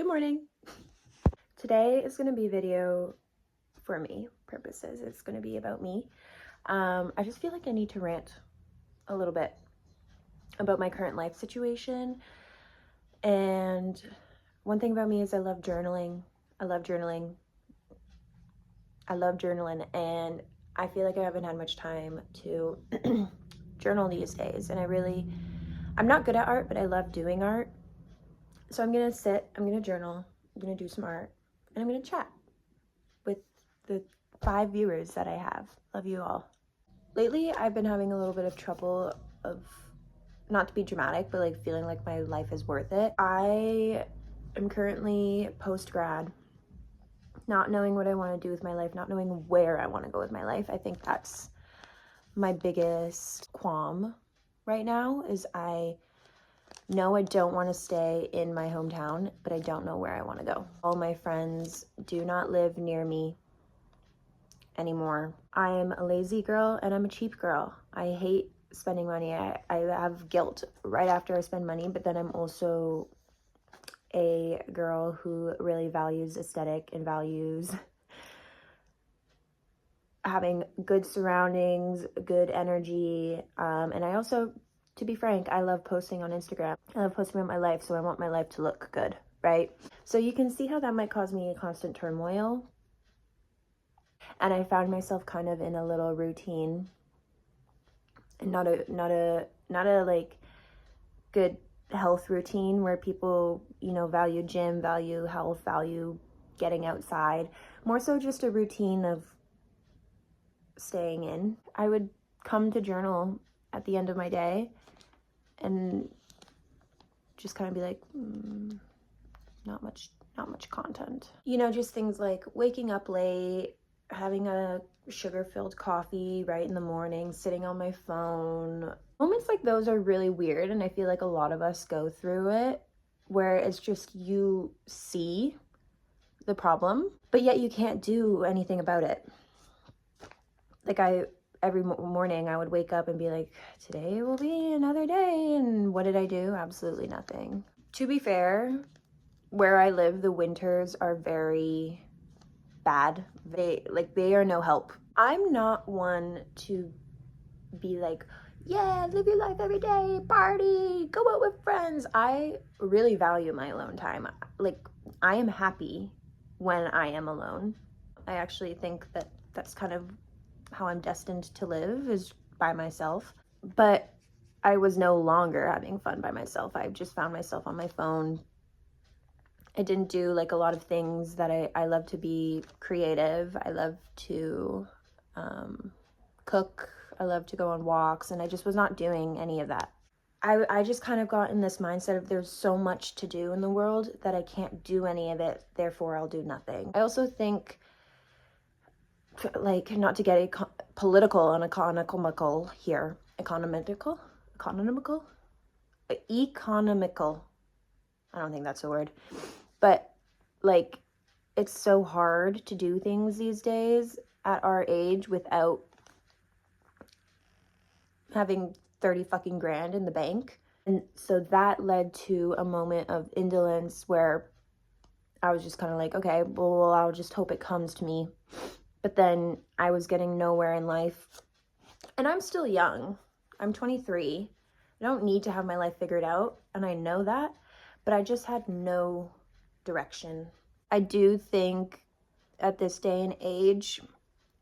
Good morning. Today is going to be a video for me purposes. It's going to be about me. I just feel like I need to rant a little bit about my current life situation. And one thing about me is I love journaling. I love journaling. And I feel like I haven't had much time to journal these days. And I'm not good at art, but I love doing art. So I'm going to sit, I'm going to journal, I'm going to do some art, and I'm going to chat with the 5 viewers that I have. Love you all. Lately, I've been having a little bit of trouble of, not to be dramatic, but like feeling like my life is worth it. I am currently post-grad, not knowing what I want to do with my life, not knowing where I want to go with my life. I think that's my biggest qualm right now is I know I don't want to stay in my hometown, but I don't know where I want to go. All my friends do not live near me anymore. I'm a lazy girl and I'm a cheap girl. I hate spending money. I have guilt right after I spend money, but then I'm also a girl who really values aesthetic and values having good surroundings, good energy, and I also, to be frank, I love posting on Instagram. I love posting about my life, so I want my life to look good, right? So you can see how that might cause me a constant turmoil. And I found myself kind of in a little routine, and not a like good health routine where people, value gym, value health, value getting outside. More so just a routine of staying in. I would come to journal at the end of my day and just kind of be like, not much content. Just things like waking up late, having a sugar-filled coffee right in the morning, sitting on my phone. Moments like those are really weird, and I feel like a lot of us go through it, where it's just you see the problem, but yet you can't do anything about it. Like every morning I would wake up and be like, today will be another day, and what did I do? Absolutely nothing. To be fair, where I live, the winters are very bad. They are no help. I'm not one to be like, yeah, live your life every day, party, go out with friends. I really value my alone time. Like, I am happy when I am alone. I actually think that that's kind of how I'm destined to live, is by myself. But I was no longer having fun by myself. I just found myself on my phone. I didn't do like a lot of things that I love to be creative. I love to cook. I love to go on walks, and I just was not doing any of that. I just kind of got in this mindset of there's so much to do in the world that I can't do any of it, therefore I'll do nothing. I also think, like, not to get political and economical here. Economical? I don't think that's a word. But, like, it's so hard to do things these days at our age without having 30 fucking grand in the bank. And so that led to a moment of indolence where I was just kind of like, okay, well, I'll just hope it comes to me. But then I was getting nowhere in life. And I'm still young. I'm 23. I don't need to have my life figured out, and I know that, but I just had no direction. I do think at this day and age,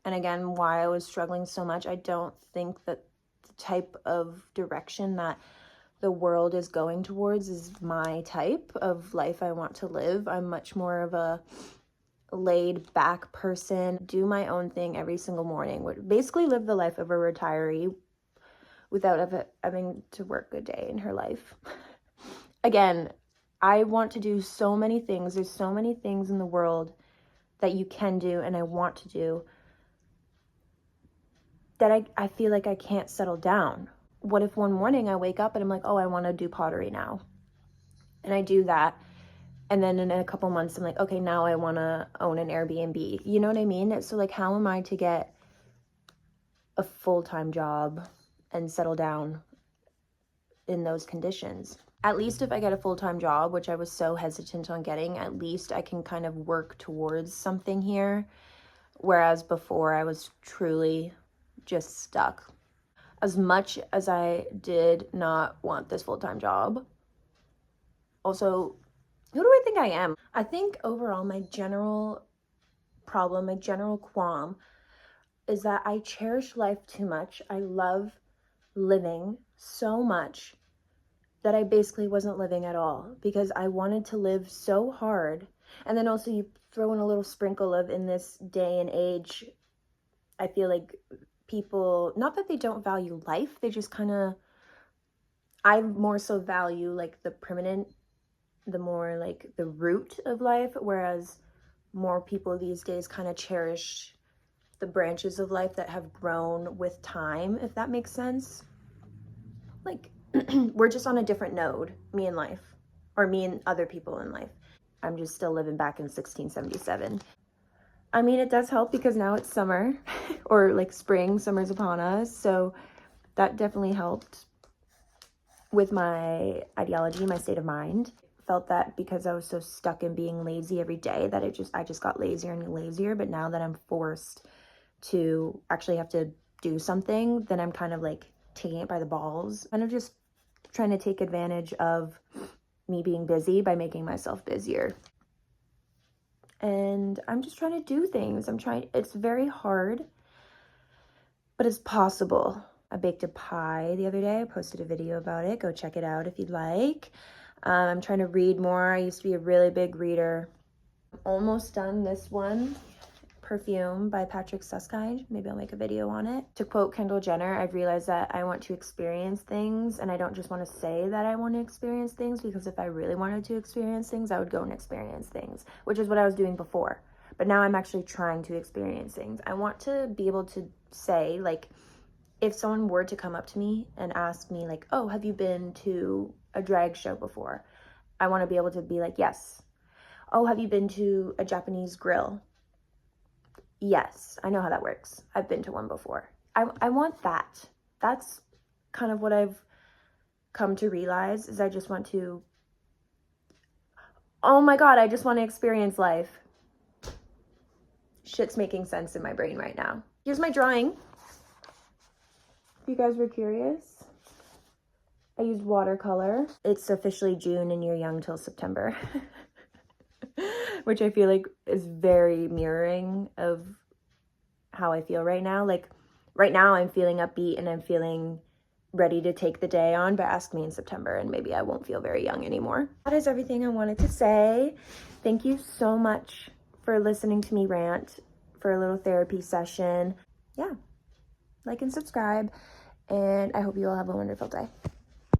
and again, why I was struggling so much, I don't think that the type of direction that the world is going towards is my type of life I want to live. I'm much more of a laid back person, do my own thing every single morning, would basically live the life of a retiree without having to work a day in her life. Again, I want to do so many things. There's so many things in the world that you can do and I want to do that I feel like I can't settle down. What if one morning I wake up and I'm like, oh, I want to do pottery now. And I do that. And then in a couple months, I'm like, okay, now I want to own an Airbnb. You know what I mean? So like, how am I to get a full-time job and settle down in those conditions. At least if I get a full-time job, which I was so hesitant on getting, at least I can kind of work towards something here. Whereas before I was truly just stuck. As much as I did not want this full-time job, also, who do I think I am? I think overall my general problem, my general qualm is that I cherish life too much. I love living so much that I basically wasn't living at all because I wanted to live so hard. And then also you throw in a little sprinkle of, in this day and age, I feel like people, not that they don't value life, they just kind of, I more so value like the permanent, the more like the root of life, whereas more people these days kind of cherish the branches of life that have grown with time, if that makes sense. Like, we're just on a different node, me and life, or me and other people in life. I'm just still living back in 1677. I mean, it does help because now it's summer, or like spring, summer's upon us, so that definitely helped with my ideology, my state of mind. Felt that because I was so stuck in being lazy every day that I just got lazier and lazier. But now that I'm forced to actually have to do something, then I'm kind of like taking it by the balls, kind of just trying to take advantage of me being busy by making myself busier. And I'm just trying to do things. It's very hard, but it's possible. I baked a pie the other day. I posted a video about it. Go check it out if you'd like. I'm trying to read more. I used to be a really big reader. I'm almost done this one, Perfume by Patrick Suskind. Maybe I'll make a video on it. To quote Kendall Jenner, I've realized that I want to experience things, and I don't just want to say that I want to experience things, because if I really wanted to experience things, I would go and experience things, which is what I was doing before. But now I'm actually trying to experience things. I want to be able to say, like, if someone were to come up to me and ask me like, oh, have you been to a drag show before? I want to be able to be like, yes. Oh, have you been to a Japanese grill? Yes, I know how that works. I've been to one before. I want that. That's kind of what I've come to realize, is I just want to, oh my God, I just want to experience life. Shit's making sense in my brain right now. Here's my drawing. If you guys were curious, I used watercolor. It's officially June and you're young till September, which I feel like is very mirroring of how I feel right now. Like right now I'm feeling upbeat and I'm feeling ready to take the day on, but ask me in September and maybe I won't feel very young anymore. That is everything I wanted to say. Thank you so much for listening to me rant for a little therapy session. Yeah, like and subscribe, and I hope you all have a wonderful day.